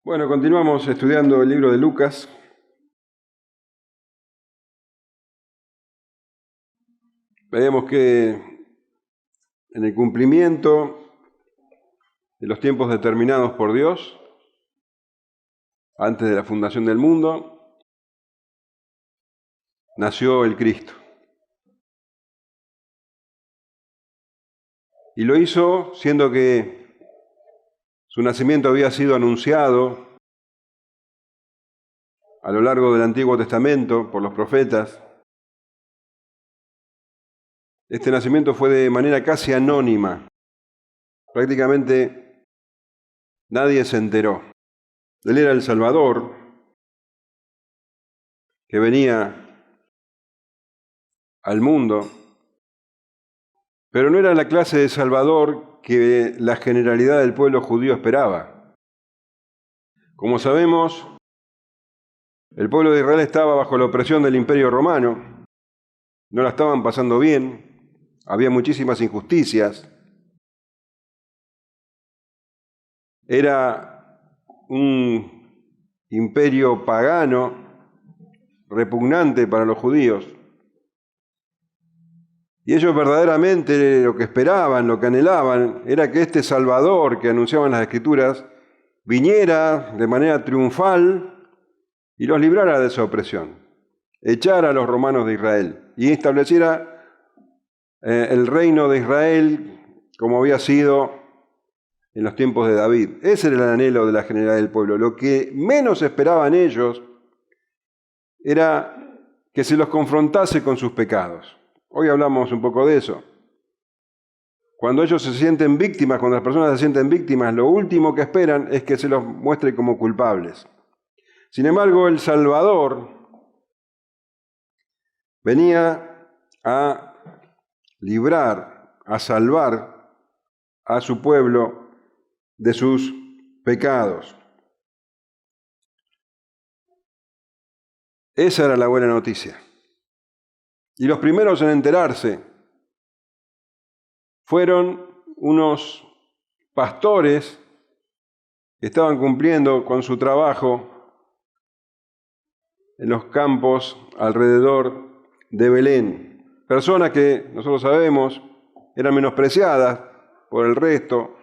Bueno, continuamos estudiando el libro de Lucas. Veremos que en el cumplimiento de los tiempos determinados por Dios, antes de la fundación del mundo, nació el Cristo. Y lo hizo siendo que su nacimiento había sido anunciado a lo largo del Antiguo Testamento por los profetas. Este nacimiento fue de manera casi anónima. Prácticamente nadie se enteró. Él era el Salvador que venía al mundo, pero no era la clase de Salvador que la generalidad del pueblo judío esperaba. Como sabemos, el pueblo de Israel estaba bajo la opresión del Imperio Romano, no la estaban pasando bien, había muchísimas injusticias. Era un imperio pagano, repugnante para los judíos. Y ellos verdaderamente lo que esperaban, lo que anhelaban, era que este Salvador que anunciaban las Escrituras viniera de manera triunfal y los librara de esa opresión, echara a los romanos de Israel y estableciera el reino de Israel como había sido en los tiempos de David. Ese era el anhelo de la generalidad del pueblo. Lo que menos esperaban ellos era que se los confrontase con sus pecados. Hoy hablamos un poco de eso. Cuando ellos se sienten víctimas, cuando las personas se sienten víctimas, lo último que esperan es que se los muestre como culpables. Sin embargo, el Salvador venía a librar, a salvar a su pueblo de sus pecados. Esa era la buena noticia. Y los primeros en enterarse fueron unos pastores que estaban cumpliendo con su trabajo en los campos alrededor de Belén. Personas que, nosotros sabemos, eran menospreciadas por el resto,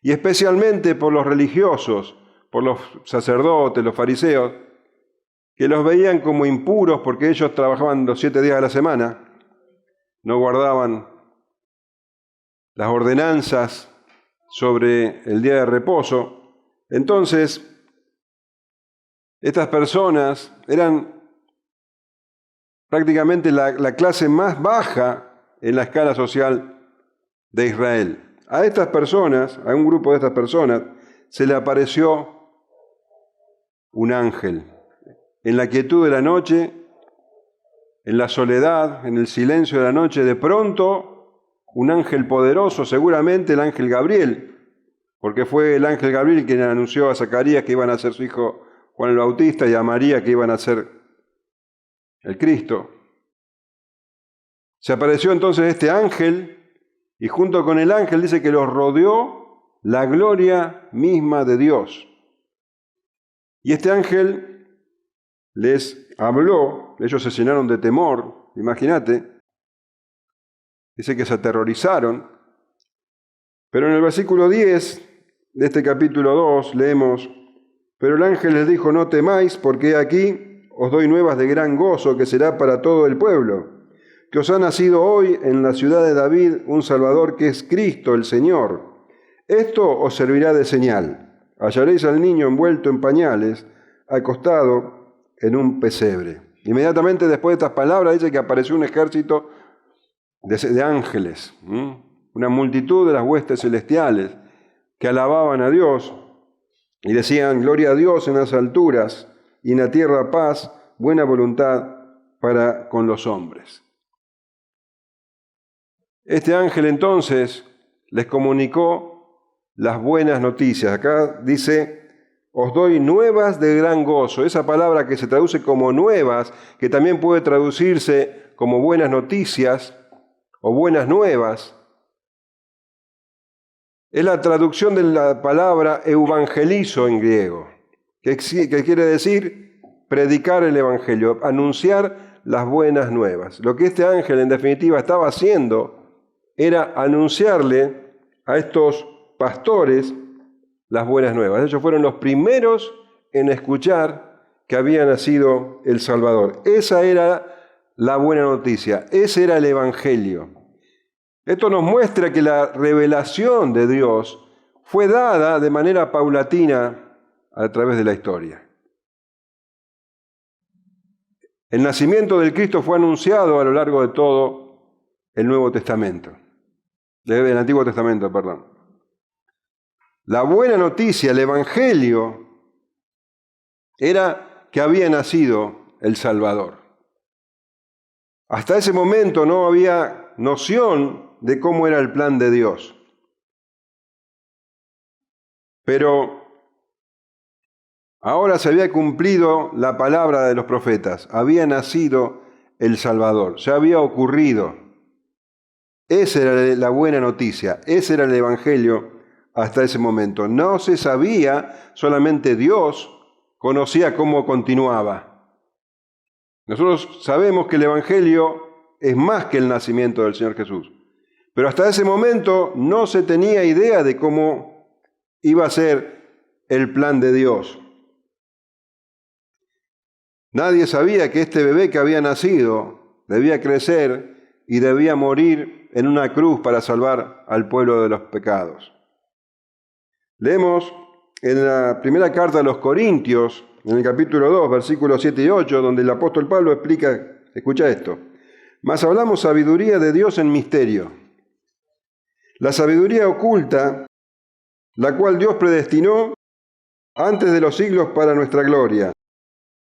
y especialmente por los religiosos, por los sacerdotes, los fariseos, que los veían como impuros porque ellos trabajaban los 7 días a la semana, no guardaban las ordenanzas sobre el día de reposo. Entonces, estas personas eran prácticamente la clase más baja en la escala social de Israel. A estas personas, a un grupo de estas personas, se le apareció un ángel. En la quietud de la noche, en la soledad, en el silencio de la noche, de pronto un ángel poderoso, seguramente el ángel Gabriel, porque fue el ángel Gabriel quien anunció a Zacarías que iban a ser su hijo Juan el Bautista y a María que iban a ser el Cristo. Se apareció entonces este ángel y junto con el ángel dice que los rodeó la gloria misma de Dios. Y este ángel les habló, ellos se llenaron de temor, imagínate, dice que se aterrorizaron, pero en el versículo 10 de este capítulo 2 leemos: pero el ángel les dijo, no temáis, porque aquí os doy nuevas de gran gozo que será para todo el pueblo, que os ha nacido hoy en la ciudad de David un Salvador que es Cristo el Señor. Esto os servirá de señal, hallaréis al niño envuelto en pañales, acostado en un pesebre. Inmediatamente después de estas palabras dice que apareció un ejército de ángeles, una multitud de las huestes celestiales que alababan a Dios y decían: gloria a Dios en las alturas y en la tierra paz, buena voluntad para con los hombres. Este ángel entonces les comunicó las buenas noticias. Acá dice: os doy nuevas de gran gozo. Esa palabra que se traduce como nuevas, que también puede traducirse como buenas noticias o buenas nuevas, es la traducción de la palabra evangelizo en griego. que quiere decir predicar el Evangelio, anunciar las buenas nuevas. Lo que este ángel en definitiva estaba haciendo era anunciarle a estos pastores las buenas nuevas. Ellos fueron los primeros en escuchar que había nacido el Salvador. Esa era la buena noticia, ese era el Evangelio. Esto nos muestra que la revelación de Dios fue dada de manera paulatina a través de la historia. El nacimiento del Cristo fue anunciado a lo largo de todo el Nuevo Testamento, del Antiguo Testamento, perdón. La buena noticia, el Evangelio, era que había nacido el Salvador. Hasta ese momento no había noción de cómo era el plan de Dios. Pero ahora se había cumplido la palabra de los profetas. Había nacido el Salvador. Ya había ocurrido. Esa era la buena noticia. Ese era el Evangelio hasta ese momento. No se sabía, solamente Dios conocía cómo continuaba. Nosotros sabemos que el Evangelio es más que el nacimiento del Señor Jesús. Pero hasta ese momento no se tenía idea de cómo iba a ser el plan de Dios. Nadie sabía que este bebé que había nacido debía crecer y debía morir en una cruz para salvar al pueblo de los pecados. Leemos en la primera carta a los Corintios, en el capítulo 2, versículos 7 y 8, donde el apóstol Pablo explica, escucha esto: mas hablamos sabiduría de Dios en misterio, la sabiduría oculta, la cual Dios predestinó antes de los siglos para nuestra gloria,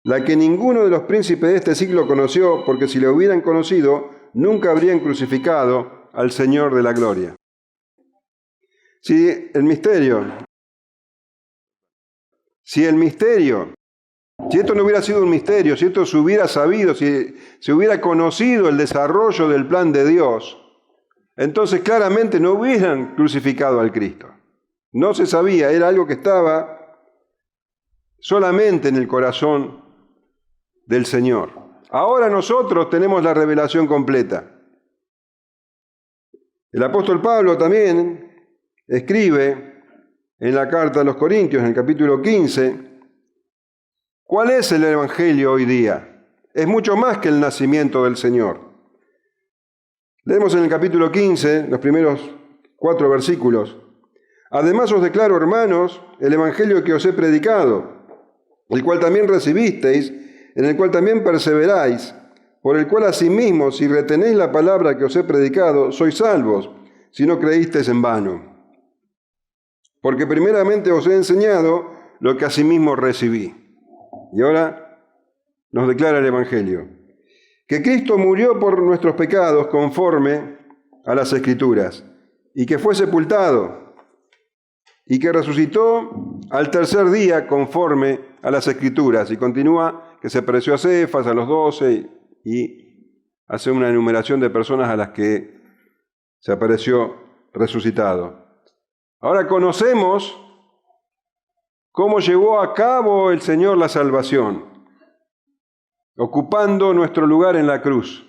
la que ninguno de los príncipes de este siglo conoció, porque si lo hubieran conocido, nunca habrían crucificado al Señor de la gloria. Si el misterio, si esto no hubiera sido un misterio, si esto se hubiera sabido, si se hubiera conocido el desarrollo del plan de Dios, entonces claramente no hubieran crucificado al Cristo. No se sabía, era algo que estaba solamente en el corazón del Señor. Ahora nosotros tenemos la revelación completa. El apóstol Pablo también escribe en la carta a los Corintios, en el capítulo 15, ¿cuál es el Evangelio hoy día? Es mucho más que el nacimiento del Señor. Leemos en el capítulo 15, los primeros 4 versículos. Además os declaro, hermanos, el Evangelio que os he predicado, el cual también recibisteis, en el cual también perseveráis, por el cual asimismo, si retenéis la palabra que os he predicado, sois salvos, si no creísteis en vano. Porque primeramente os he enseñado lo que asimismo recibí. Y ahora nos declara el Evangelio: que Cristo murió por nuestros pecados conforme a las Escrituras, y que fue sepultado, y que resucitó al tercer día conforme a las Escrituras. Y continúa que se apareció a Cefas, a los 12, y hace una enumeración de personas a las que se apareció resucitado. Ahora conocemos cómo llevó a cabo el Señor la salvación, ocupando nuestro lugar en la cruz,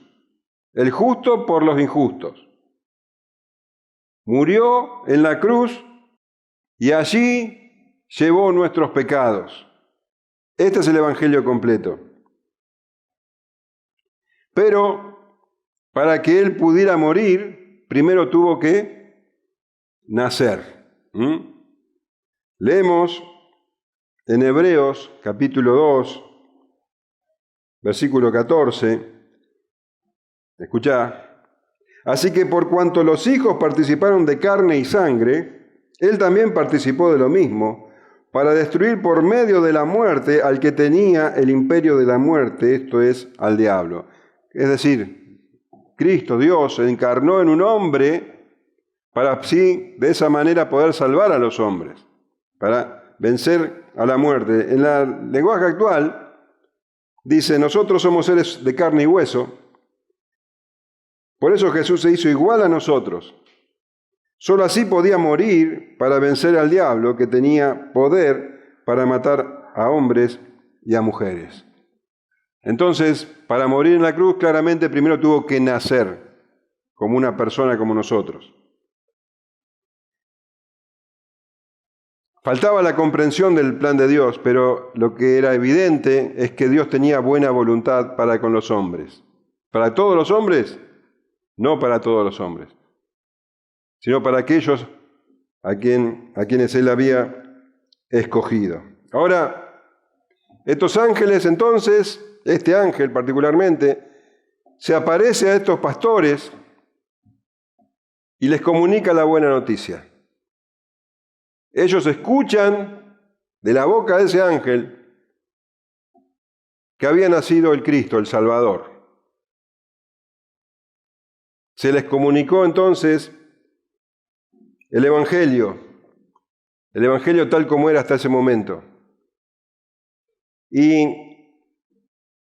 el justo por los injustos. Murió en la cruz y allí llevó nuestros pecados. Este es el Evangelio completo. Pero para que Él pudiera morir, primero tuvo que nacer. Leemos en Hebreos capítulo 2, versículo 14. Escuchá. Así que por cuanto los hijos participaron de carne y sangre, Él también participó de lo mismo, para destruir por medio de la muerte al que tenía el imperio de la muerte, esto es, al diablo. Es decir, Cristo, Dios, se encarnó en un hombre para así, de esa manera, poder salvar a los hombres, para vencer a la muerte. En el lenguaje actual, dice: nosotros somos seres de carne y hueso, por eso Jesús se hizo igual a nosotros. Solo así podía morir para vencer al diablo, que tenía poder para matar a hombres y a mujeres. Entonces, para morir en la cruz, claramente primero tuvo que nacer como una persona como nosotros. Faltaba la comprensión del plan de Dios, pero lo que era evidente es que Dios tenía buena voluntad para con los hombres. ¿Para todos los hombres? No para todos los hombres, sino para aquellos a quienes Él había escogido. Ahora, estos ángeles entonces, este ángel particularmente, se aparece a estos pastores y les comunica la buena noticia. Ellos escuchan de la boca de ese ángel que había nacido el Cristo, el Salvador. Se les comunicó entonces el Evangelio tal como era hasta ese momento. Y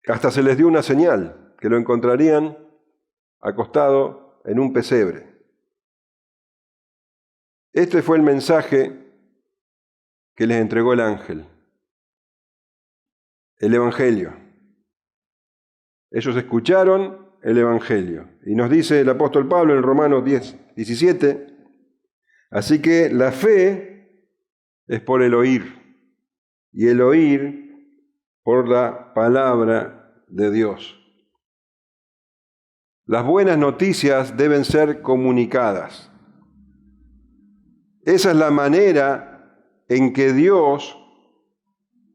hasta se les dio una señal, que lo encontrarían acostado en un pesebre. Este fue el mensaje que les entregó el ángel, el Evangelio. Ellos escucharon el Evangelio. Y nos dice el apóstol Pablo en Romanos 10:17, así que la fe es por el oír, y el oír por la palabra de Dios. Las buenas noticias deben ser comunicadas. Esa es la manera en que Dios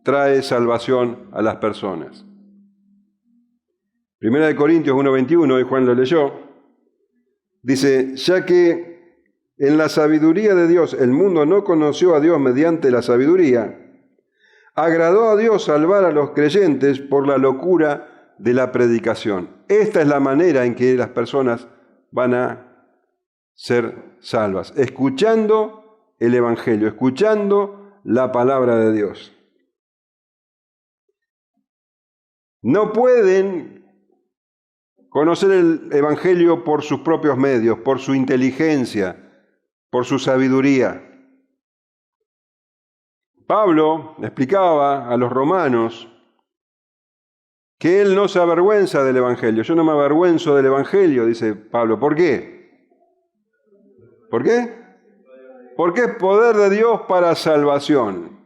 trae salvación a las personas. Primera de Corintios 1:21, y Juan lo leyó, dice, ya que en la sabiduría de Dios el mundo no conoció a Dios mediante la sabiduría, agradó a Dios salvar a los creyentes por la locura de la predicación. Esta es la manera en que las personas van a ser salvas, escuchando el Evangelio, escuchando la palabra de Dios. No pueden conocer el Evangelio por sus propios medios, por su inteligencia, por su sabiduría. Pablo explicaba a los romanos que él no se avergüenza del Evangelio. Yo no me avergüenzo del Evangelio, dice Pablo. ¿Por qué? ¿Por qué? Porque es poder de Dios para salvación.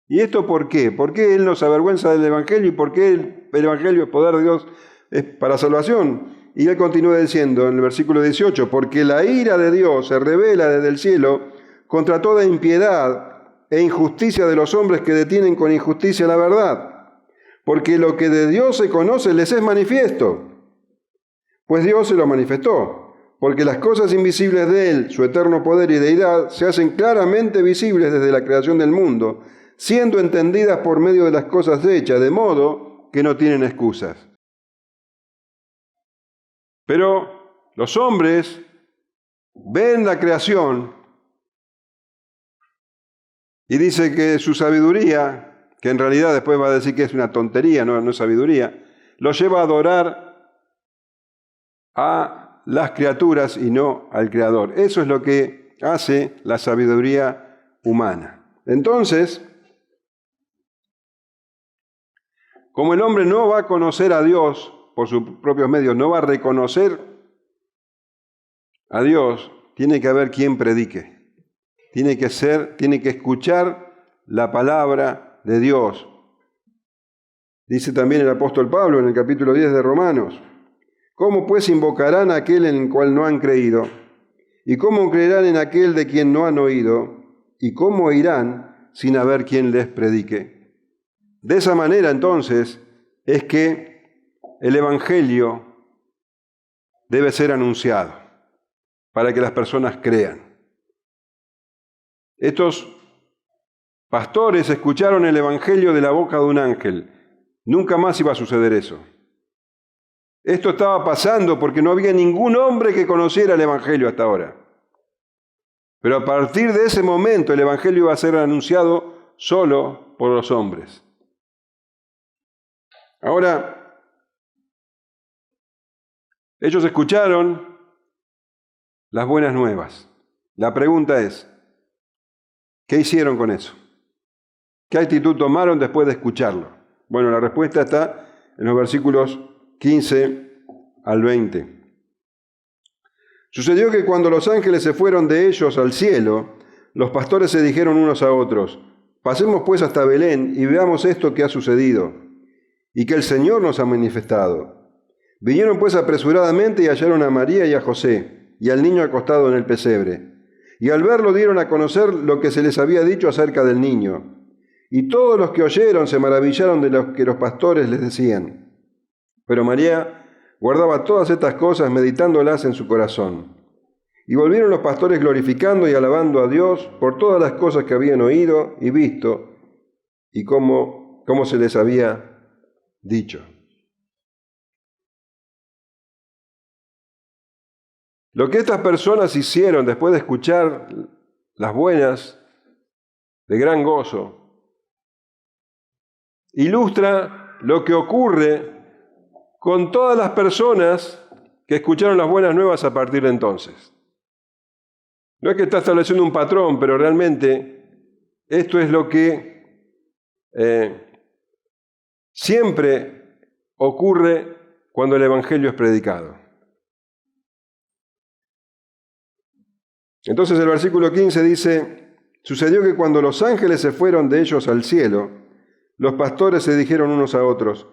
¿Y esto por qué? ¿Por qué él no se avergüenza del Evangelio y por qué el Evangelio es poder de Dios es para salvación? Y él continúa diciendo en el versículo 18, porque la ira de Dios se revela desde el cielo contra toda impiedad e injusticia de los hombres que detienen con injusticia la verdad. Porque lo que de Dios se conoce les es manifiesto, pues Dios se lo manifestó. Porque las cosas invisibles de Él, su eterno poder y deidad, se hacen claramente visibles desde la creación del mundo, siendo entendidas por medio de las cosas hechas, de modo que no tienen excusas. Pero los hombres ven la creación y dice que su sabiduría, que en realidad después va a decir que es una tontería, no es sabiduría, los lleva a adorar a las criaturas y no al Creador. Eso es lo que hace la sabiduría humana. Entonces, como el hombre no va a conocer a Dios por sus propios medios, no va a reconocer a Dios, tiene que haber quien predique. Tiene que escuchar la palabra de Dios. Dice también el apóstol Pablo en el capítulo 10 de Romanos, ¿cómo pues invocarán a aquel en el cual no han creído? ¿Y cómo creerán en aquel de quien no han oído? ¿Y cómo irán sin haber quien les predique? De esa manera, entonces, es que el Evangelio debe ser anunciado para que las personas crean. Estos pastores escucharon el Evangelio de la boca de un ángel. Nunca más iba a suceder eso. Esto estaba pasando porque no había ningún hombre que conociera el Evangelio hasta ahora. Pero a partir de ese momento el Evangelio iba a ser anunciado solo por los hombres. Ahora, ellos escucharon las buenas nuevas. La pregunta es, ¿qué hicieron con eso? ¿Qué actitud tomaron después de escucharlo? Bueno, la respuesta está en los versículos 15 al 20. Sucedió que cuando los ángeles se fueron de ellos al cielo, los pastores se dijeron unos a otros: pasemos pues hasta Belén y veamos esto que ha sucedido y que el Señor nos ha manifestado. Vinieron pues apresuradamente y hallaron a María y a José y al niño acostado en el pesebre. Y al verlo dieron a conocer lo que se les había dicho acerca del niño. Y todos los que oyeron se maravillaron de lo que los pastores les decían. Pero María guardaba todas estas cosas, meditándolas en su corazón. Y volvieron los pastores glorificando y alabando a Dios por todas las cosas que habían oído y visto, y cómo se les había dicho. Lo que estas personas hicieron después de escuchar las buenas de gran gozo ilustra lo que ocurre con todas las personas que escucharon las buenas nuevas a partir de entonces. No es que está estableciendo un patrón, pero realmente esto es lo que siempre ocurre cuando el Evangelio es predicado. Entonces el versículo 15 dice: sucedió que cuando los ángeles se fueron de ellos al cielo, los pastores se dijeron unos a otros: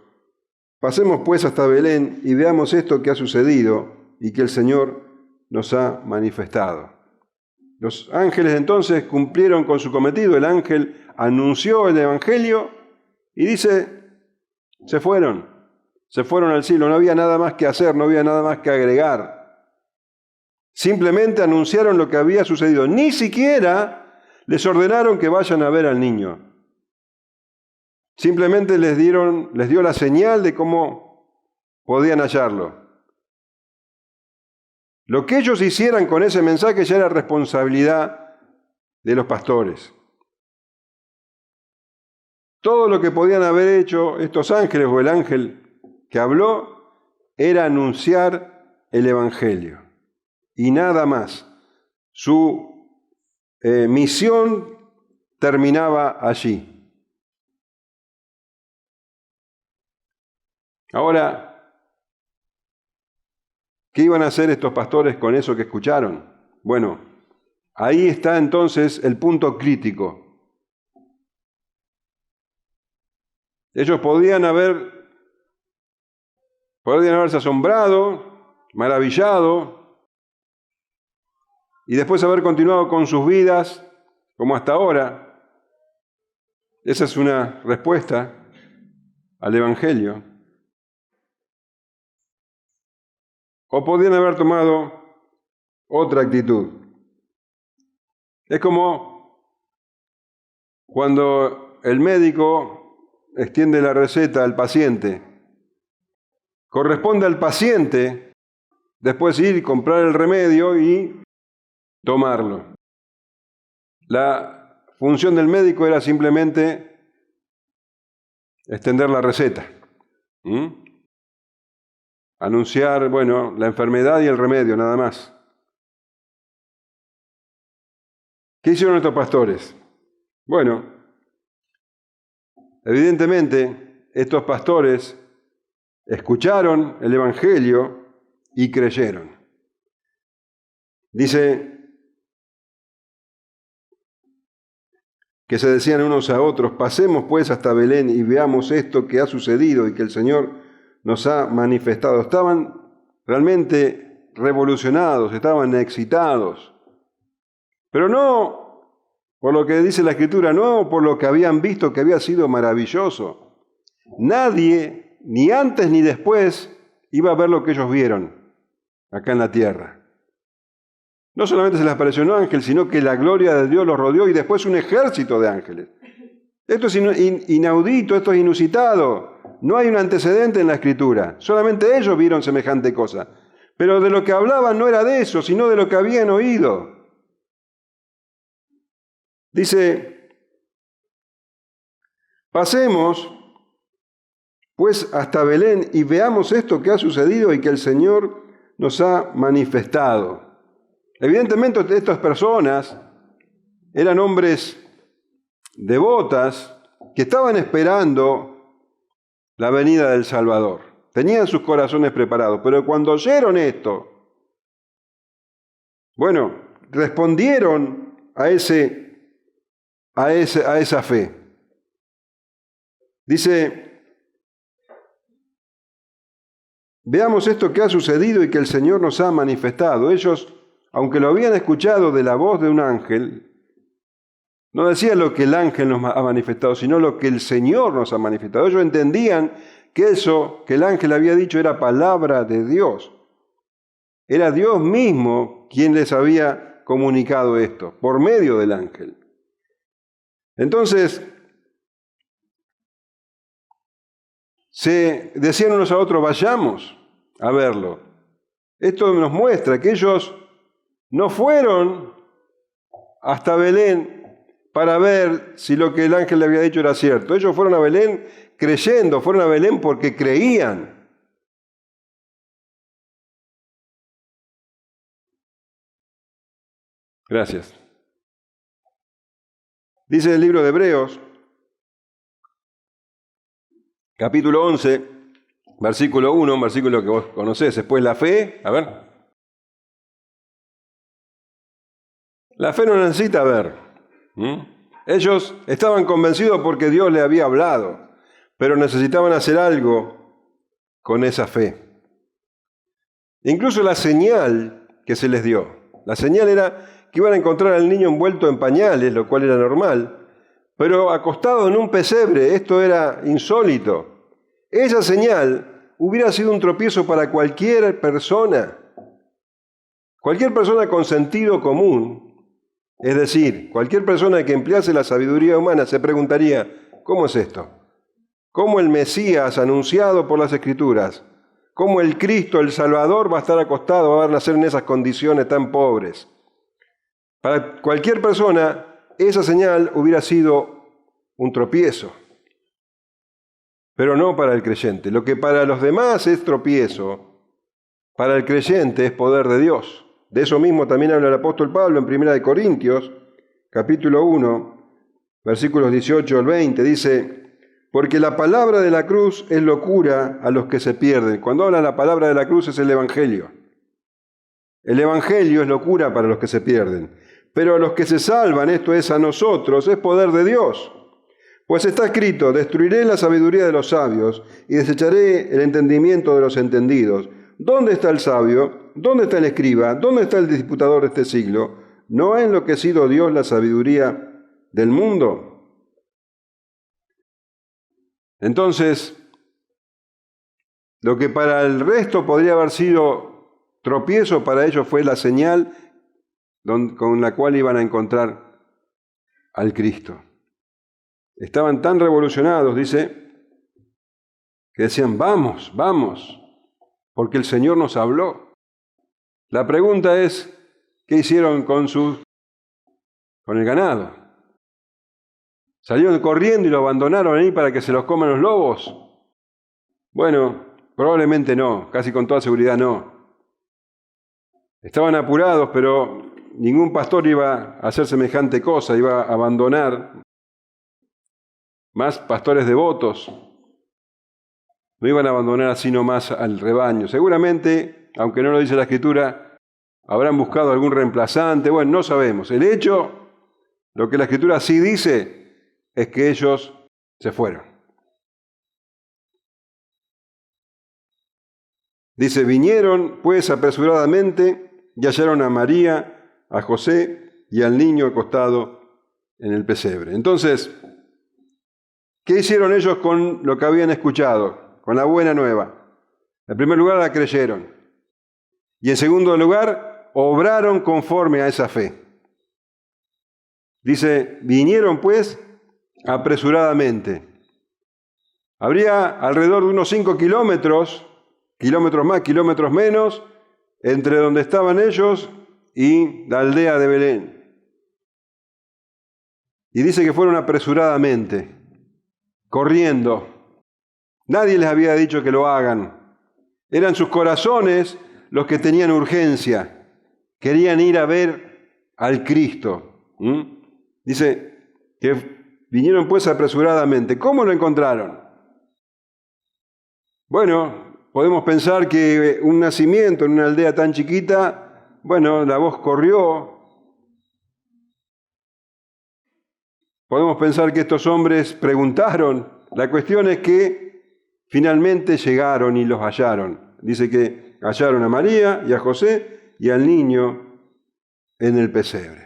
pasemos pues hasta Belén y veamos esto que ha sucedido y que el Señor nos ha manifestado. Los ángeles entonces cumplieron con su cometido. El ángel anunció el Evangelio y dice: se fueron al cielo. No había nada más que hacer, no había nada más que agregar. Simplemente anunciaron lo que había sucedido. Ni siquiera les ordenaron que vayan a ver al niño. Simplemente les dio la señal de cómo podían hallarlo. Lo que ellos hicieran con ese mensaje ya era responsabilidad de los pastores. Todo lo que podían haber hecho estos ángeles o el ángel que habló era anunciar el Evangelio. Y nada más. Su misión terminaba allí. Ahora, ¿qué iban a hacer estos pastores con eso que escucharon? Bueno, ahí está entonces el punto crítico. Ellos podían haberse asombrado, maravillado, y después haber continuado con sus vidas como hasta ahora. Esa es una respuesta al Evangelio. O podían haber tomado otra actitud. Es como cuando el médico extiende la receta al paciente. Corresponde al paciente después ir y comprar el remedio y tomarlo. La función del médico era simplemente extender la receta. Anunciar, la enfermedad y el remedio, nada más. ¿Qué hicieron estos pastores? Bueno, evidentemente estos pastores escucharon el Evangelio y creyeron. Dice que se decían unos a otros: pasemos pues hasta Belén y veamos esto que ha sucedido y que el Señor nos ha manifestado. Estaban realmente revolucionados, estaban excitados, pero no por lo que dice la Escritura, no por lo que habían visto que había sido maravilloso. Nadie, ni antes ni después, iba a ver lo que ellos vieron acá en la tierra. No solamente se les apareció un ángel, sino que la gloria de Dios los rodeó y después un ejército de ángeles. Esto es inaudito, esto es inusitado. No hay un antecedente en la Escritura. Solamente ellos vieron semejante cosa. Pero de lo que hablaban no era de eso, sino de lo que habían oído. Dice: pasemos pues hasta Belén y veamos esto que ha sucedido y que el Señor nos ha manifestado. Evidentemente estas personas eran hombres devotas que estaban esperando la venida del Salvador. Tenían sus corazones preparados, pero cuando oyeron esto, bueno, respondieron a esa fe. Dice, veamos esto que ha sucedido y que el Señor nos ha manifestado. Ellos, aunque lo habían escuchado de la voz de un ángel, no decía lo que el ángel nos ha manifestado, sino lo que el Señor nos ha manifestado. Ellos entendían que eso que el ángel había dicho era palabra de Dios. Era Dios mismo quien les había comunicado esto, por medio del ángel. Entonces, se decían unos a otros, vayamos a verlo. Esto nos muestra que ellos no fueron hasta Belén para ver si lo que el ángel le había dicho era cierto. Ellos fueron a Belén creyendo, fueron a Belén porque creían. Gracias. Dice el libro de Hebreos, capítulo 11, versículo 1, un versículo que vos conocés. Después la fe, a ver. La fe no necesita ver. Ellos estaban convencidos porque Dios les había hablado, pero necesitaban hacer algo con esa fe. Incluso la señal que se les dio, la señal era que iban a encontrar al niño envuelto en pañales, lo cual era normal, pero acostado en un pesebre. Esto era insólito. Esa señal hubiera sido un tropiezo para cualquier persona con sentido común. Es decir, cualquier persona que emplease la sabiduría humana se preguntaría, ¿cómo es esto? ¿Cómo el Mesías anunciado por las Escrituras, cómo el Cristo, el Salvador, va a estar acostado, va a nacer en esas condiciones tan pobres? Para cualquier persona, esa señal hubiera sido un tropiezo, pero no para el creyente. Lo que para los demás es tropiezo, para el creyente es poder de Dios. De eso mismo también habla el apóstol Pablo en 1 Corintios, capítulo 1, versículos 18 al 20. Dice, porque la palabra de la cruz es locura a los que se pierden. Cuando habla la palabra de la cruz es el Evangelio. El Evangelio es locura para los que se pierden. Pero a los que se salvan, esto es a nosotros, es poder de Dios. Pues está escrito, destruiré la sabiduría de los sabios y desecharé el entendimiento de los entendidos. ¿Dónde está el sabio? ¿Dónde está el escriba? ¿Dónde está el disputador de este siglo? ¿No ha enloquecido Dios la sabiduría del mundo? Entonces, lo que para el resto podría haber sido tropiezo, para ellos fue la señal con la cual iban a encontrar al Cristo. Estaban tan revolucionados, dice, que decían, vamos, vamos, porque el Señor nos habló. La pregunta es, ¿qué hicieron con el ganado? ¿Salieron corriendo y lo abandonaron ahí para que se los coman los lobos? Bueno, probablemente no, casi con toda seguridad no. Estaban apurados, pero ningún pastor iba a hacer semejante cosa, iba a abandonar. Más pastores devotos no iban a abandonar así nomás al rebaño. Seguramente, aunque no lo dice la Escritura, habrán buscado algún reemplazante. Bueno, no sabemos. El hecho, lo que la Escritura sí dice, es que ellos se fueron. Dice, vinieron pues apresuradamente y hallaron a María, a José y al niño acostado en el pesebre. Entonces, ¿qué hicieron ellos con lo que habían escuchado? Con la buena nueva. En primer lugar, la creyeron. Y en segundo lugar, obraron conforme a esa fe. Dice, vinieron pues apresuradamente. Habría alrededor de unos 5 kilómetros más, kilómetros menos, entre donde estaban ellos y la aldea de Belén. Y dice que fueron apresuradamente, corriendo. Nadie les había dicho que lo hagan. Eran sus corazones los que tenían urgencia. Querían ir a ver al Cristo. Dice que Vinieron pues apresuradamente. ¿Cómo lo encontraron? Bueno, podemos pensar que un nacimiento en una aldea tan chiquita, bueno, la voz corrió. Podemos pensar que estos hombres preguntaron. La cuestión es que finalmente llegaron y los hallaron. Dice que hallaron a María y a José y al niño en el pesebre.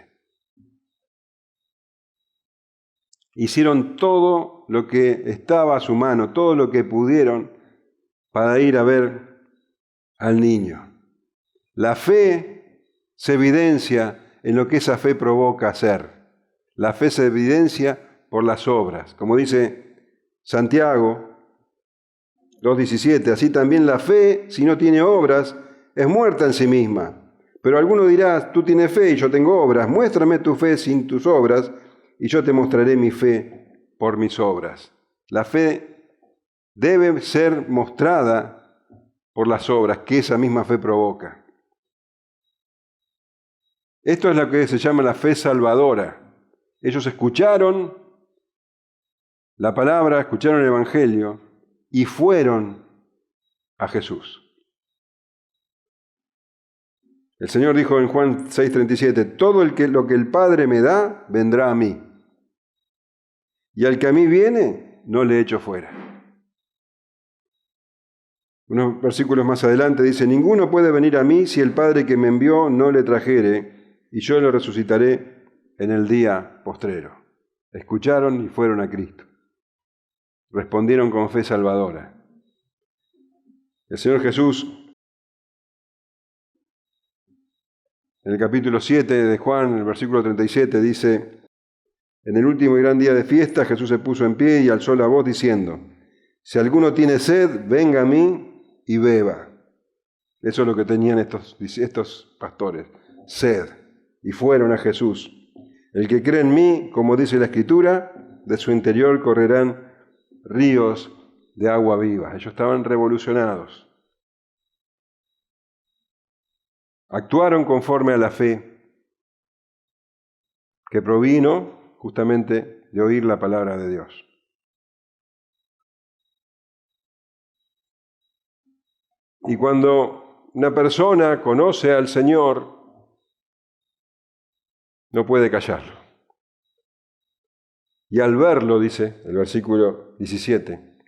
Hicieron todo lo que estaba a su mano, todo lo que pudieron para ir a ver al niño. La fe se evidencia en lo que esa fe provoca hacer. La fe se evidencia por las obras. Como dice Santiago 2:17, así también la fe, si no tiene obras, es muerta en sí misma. Pero alguno dirá, tú tienes fe y yo tengo obras. Muéstrame tu fe sin tus obras y yo te mostraré mi fe por mis obras. La fe debe ser mostrada por las obras que esa misma fe provoca. Esto es lo que se llama la fe salvadora. Ellos escucharon la palabra, escucharon el Evangelio y fueron a Jesús. El Señor dijo en Juan 6:37, todo lo que el Padre me da, vendrá a mí. Y al que a mí viene, no le echo fuera. Unos versículos más adelante dice, ninguno puede venir a mí si el Padre que me envió no le trajere, y yo lo resucitaré en el día postrero. Escucharon y fueron a Cristo. Respondieron con fe salvadora. El Señor Jesús, en el capítulo 7 de Juan, en el versículo 37, dice, en el último y gran día de fiesta, Jesús se puso en pie y alzó la voz diciendo, si alguno tiene sed, venga a mí y beba. Eso es lo que tenían estos pastores, sed, y fueron a Jesús. El que cree en mí, como dice la Escritura, de su interior correrán ríos de agua viva. Ellos estaban revolucionados. Actuaron conforme a la fe que provino justamente de oír la palabra de Dios. Y cuando una persona conoce al Señor, no puede callarlo. Y al verlo, dice el versículo 17,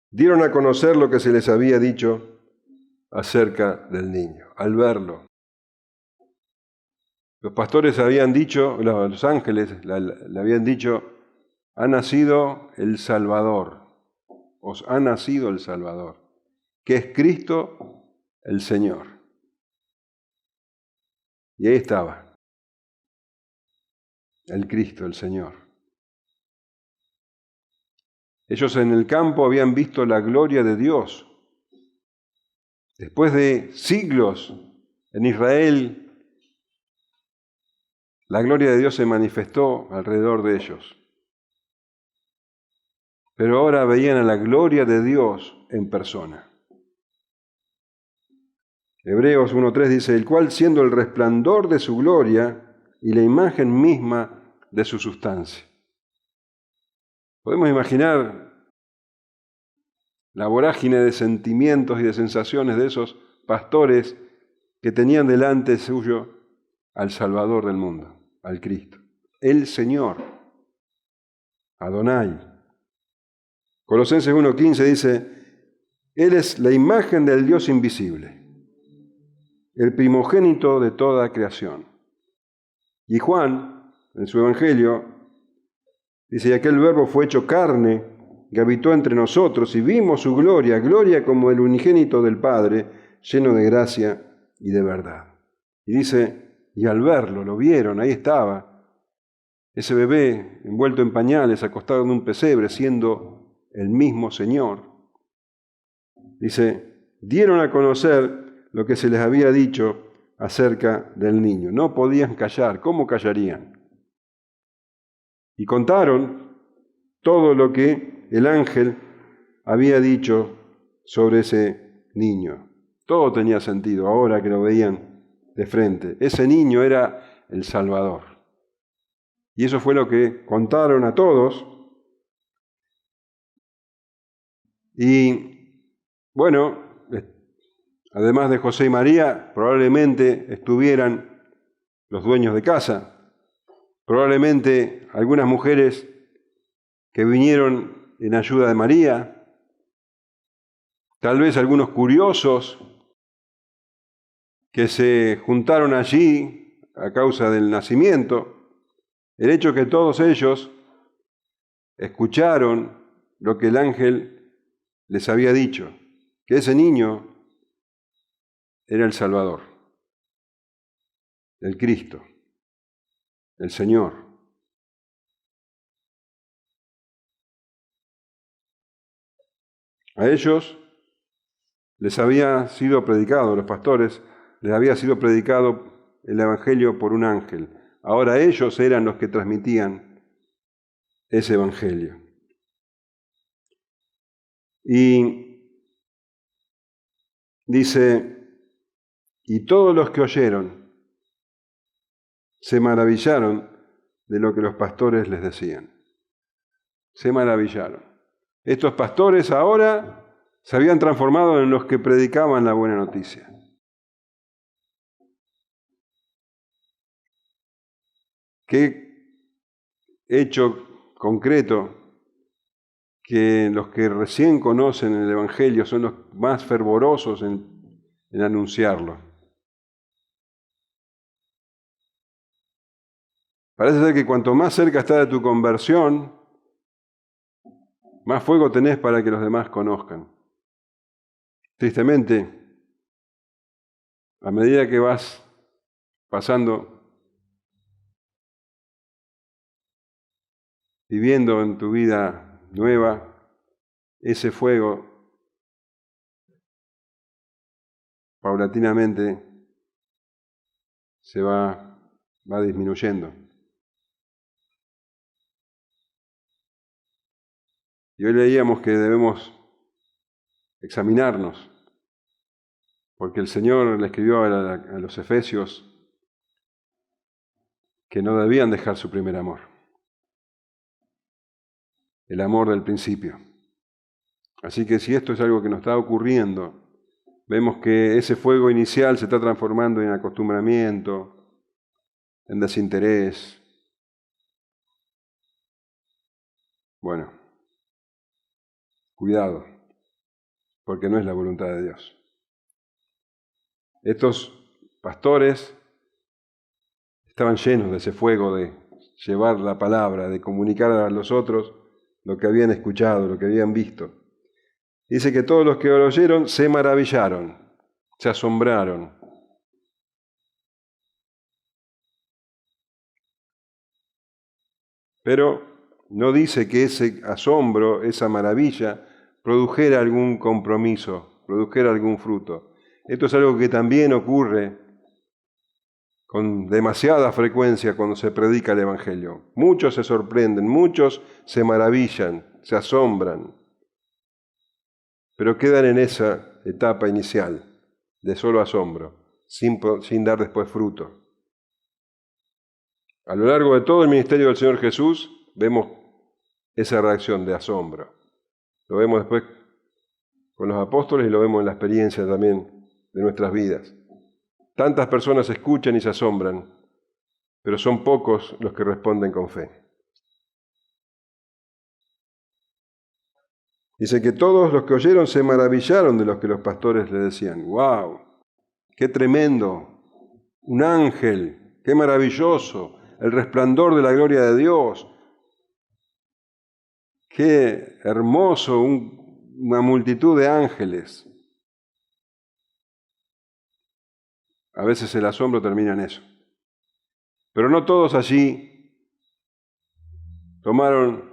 dieron a conocer lo que se les había dicho acerca del niño. Al verlo. Los pastores habían dicho, los ángeles le habían dicho, ha nacido el Salvador, os ha nacido el Salvador, que es Cristo el Señor. Y ahí estaba, el Cristo, el Señor. Ellos en el campo habían visto la gloria de Dios. Después de siglos en Israel, la gloria de Dios se manifestó alrededor de ellos. Pero ahora veían a la gloria de Dios en persona. Hebreos 1:3 dice, el cual siendo el resplandor de su gloria y la imagen misma de su sustancia. Podemos imaginar la vorágine de sentimientos y de sensaciones de esos pastores que tenían delante suyo al Salvador del mundo, al Cristo, el Señor, Adonai. Colosenses 1:15 dice, Él es la imagen del Dios invisible, el primogénito de toda creación. Y Juan, en su Evangelio, dice, y aquel verbo fue hecho carne, que habitó entre nosotros, y vimos su gloria, gloria como el unigénito del Padre, lleno de gracia y de verdad. Y dice, y al verlo, lo vieron, ahí estaba, ese bebé envuelto en pañales, acostado en un pesebre, siendo el mismo Señor. Dice, dieron a conocer lo que se les había dicho acerca del niño. No podían callar. ¿Cómo callarían? Y contaron todo lo que el ángel había dicho sobre ese niño. Todo tenía sentido ahora que lo veían de frente. Ese niño era el Salvador. Y eso fue lo que contaron a todos. Y bueno, además de José y María, probablemente estuvieran los dueños de casa, probablemente algunas mujeres que vinieron en ayuda de María, tal vez algunos curiosos que se juntaron allí a causa del nacimiento. El hecho que todos ellos escucharon lo que el ángel les había dicho, que ese niño era el Salvador, el Cristo, el Señor. A ellos les había sido predicado, los pastores, les había sido predicado el Evangelio por un ángel. Ahora ellos eran los que transmitían ese Evangelio. Y dice, y todos los que oyeron se maravillaron de lo que los pastores les decían. Se maravillaron. Estos pastores ahora se habían transformado en los que predicaban la buena noticia. Qué hecho concreto que los que recién conocen el Evangelio son los más fervorosos en anunciarlo. Parece ser que cuanto más cerca está de tu conversión, más fuego tenés para que los demás conozcan. Tristemente, a medida que vas pasando, viviendo en tu vida nueva, ese fuego paulatinamente se va disminuyendo. Y hoy leíamos que debemos examinarnos, porque el Señor le escribió a los efesios que no debían dejar su primer amor, el amor del principio. Así que si esto es algo que nos está ocurriendo, vemos que ese fuego inicial se está transformando en acostumbramiento, en desinterés. Bueno, cuidado, porque no es la voluntad de Dios. Estos pastores estaban llenos de ese fuego de llevar la palabra, de comunicar a los otros lo que habían escuchado, lo que habían visto. Dice que todos los que lo oyeron se maravillaron, se asombraron. Pero no dice que ese asombro, esa maravilla, produjera algún compromiso, produjera algún fruto. Esto es algo que también ocurre con demasiada frecuencia cuando se predica el Evangelio. Muchos se sorprenden, muchos se maravillan, se asombran, pero quedan en esa etapa inicial de solo asombro, sin dar después fruto. A lo largo de todo el ministerio del Señor Jesús vemos esa reacción de asombro. Lo vemos después con los apóstoles y lo vemos en la experiencia también de nuestras vidas. Tantas personas escuchan y se asombran, pero son pocos los que responden con fe. Dice que todos los que oyeron se maravillaron de lo que los pastores le decían. ¡Wow! ¡Qué tremendo! Un ángel, qué maravilloso, el resplandor de la gloria de Dios. ¡Qué hermoso! Una multitud de ángeles. A veces el asombro termina en eso. Pero no todos allí tomaron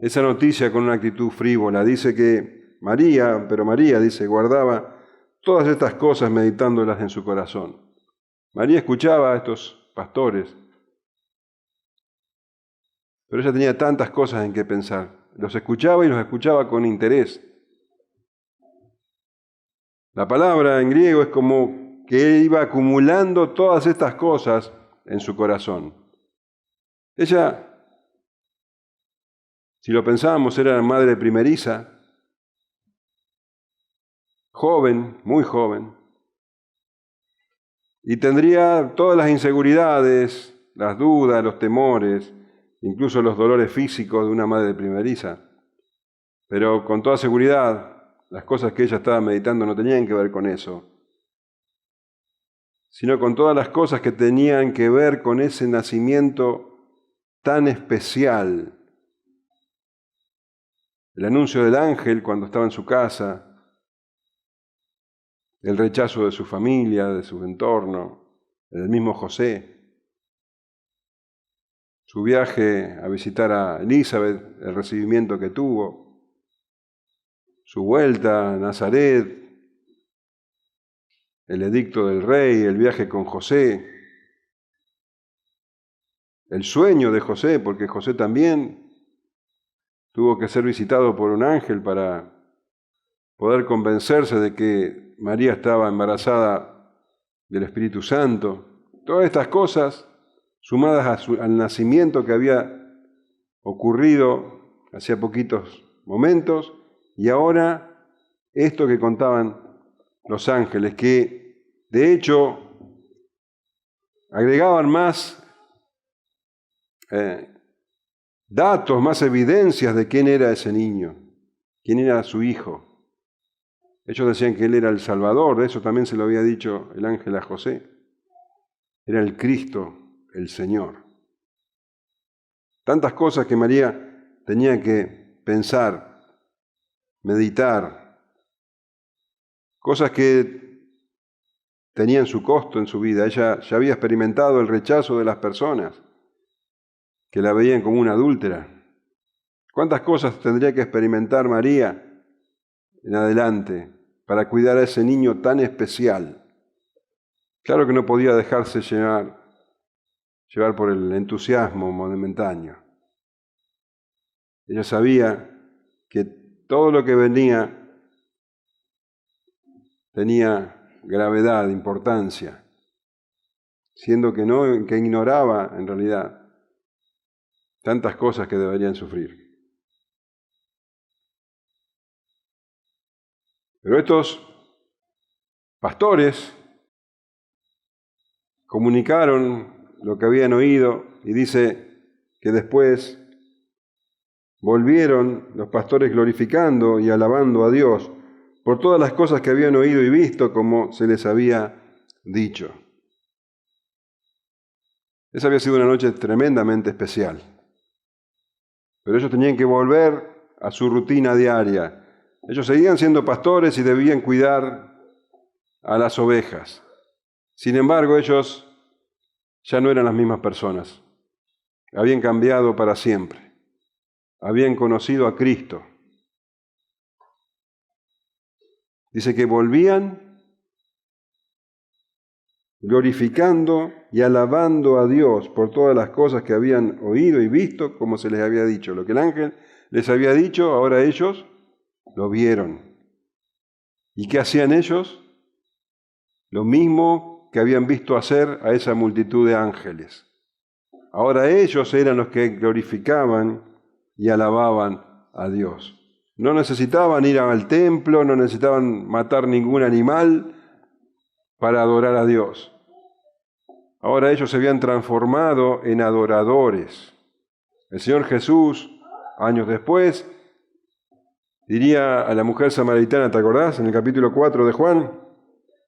esa noticia con una actitud frívola. Dice que María, dice, guardaba todas estas cosas meditándolas en su corazón. María escuchaba a estos pastores, pero ella tenía tantas cosas en que pensar. Los escuchaba y los escuchaba con interés. La palabra en griego es como que él iba acumulando todas estas cosas en su corazón. Ella, si lo pensábamos, era madre primeriza, joven, muy joven, y tendría todas las inseguridades, las dudas, los temores, incluso los dolores físicos de una madre primeriza. Pero con toda seguridad, las cosas que ella estaba meditando no tenían que ver con eso, sino con todas las cosas que tenían que ver con ese nacimiento tan especial. El anuncio del ángel cuando estaba en su casa, el rechazo de su familia, de su entorno, del mismo José, su viaje a visitar a Elizabeth, el recibimiento que tuvo, su vuelta a Nazaret, el edicto del rey, el viaje con José, el sueño de José, porque José también tuvo que ser visitado por un ángel para poder convencerse de que María estaba embarazada del Espíritu Santo. Todas estas cosas, sumadas al nacimiento que había ocurrido hacía poquitos momentos, y ahora esto que contaban los ángeles, que de hecho agregaban más datos, más evidencias de quién era ese niño, quién era su hijo. Ellos decían que él era el Salvador, de eso también se lo había dicho el ángel a José. Era el Cristo, el Señor. Tantas cosas que María tenía que pensar, meditar, cosas que tenían su costo en su vida. Ella ya había experimentado el rechazo de las personas que la veían como una adúltera. ¿Cuántas cosas tendría que experimentar María en adelante para cuidar a ese niño tan especial? Claro que no podía dejarse llevar por el entusiasmo momentáneo. Ella sabía que todo lo que venía tenía gravedad, importancia, siendo que ignoraba en realidad tantas cosas que deberían sufrir. Pero estos pastores comunicaron lo que habían oído y dice que después volvieron los pastores glorificando y alabando a Dios por todas las cosas que habían oído y visto como se les había dicho. Esa había sido una noche tremendamente especial. Pero ellos tenían que volver a su rutina diaria. Ellos seguían siendo pastores y debían cuidar a las ovejas. Sin embargo, ellos ya no eran las mismas personas. Habían cambiado para siempre. Habían conocido a Cristo. Dice que volvían glorificando y alabando a Dios por todas las cosas que habían oído y visto, como se les había dicho. Lo que el ángel les había dicho, ahora ellos lo vieron. ¿Y qué hacían ellos? Lo mismo que habían visto hacer a esa multitud de ángeles. Ahora ellos eran los que glorificaban y alababan a Dios. No necesitaban ir al templo, no necesitaban matar ningún animal para adorar a Dios. Ahora ellos se habían transformado en adoradores. El Señor Jesús, años después, diría a la mujer samaritana, ¿te acordás? En el capítulo 4 de Juan,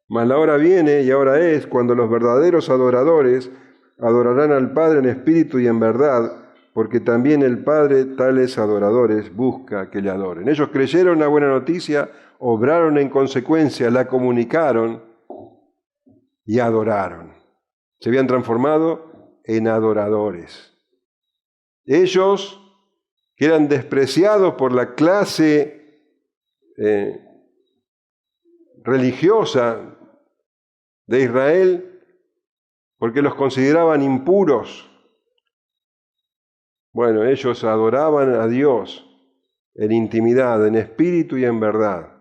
mas la hora viene y ahora es cuando los verdaderos adoradores adorarán al Padre en espíritu y en verdad, porque también el Padre tales adoradores busca que le adoren. Ellos creyeron la buena noticia, obraron en consecuencia, la comunicaron y adoraron. Se habían transformado en adoradores. Ellos, que eran despreciados por la clase religiosa de Israel, porque los consideraban impuros. Bueno, ellos adoraban a Dios en intimidad, en espíritu y en verdad.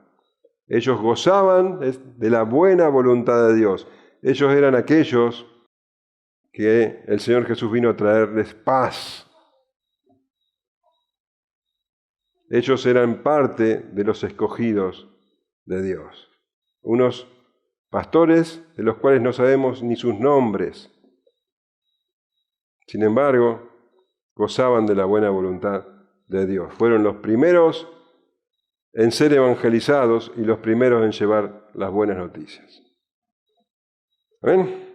Ellos gozaban de la buena voluntad de Dios. Ellos eran aquellos que el Señor Jesús vino a traerles paz. Ellos eran parte de los escogidos de Dios. Unos pastores de los cuales no sabemos ni sus nombres. Sin embargo, gozaban de la buena voluntad de Dios. Fueron los primeros en ser evangelizados y los primeros en llevar las buenas noticias. ¿Amén?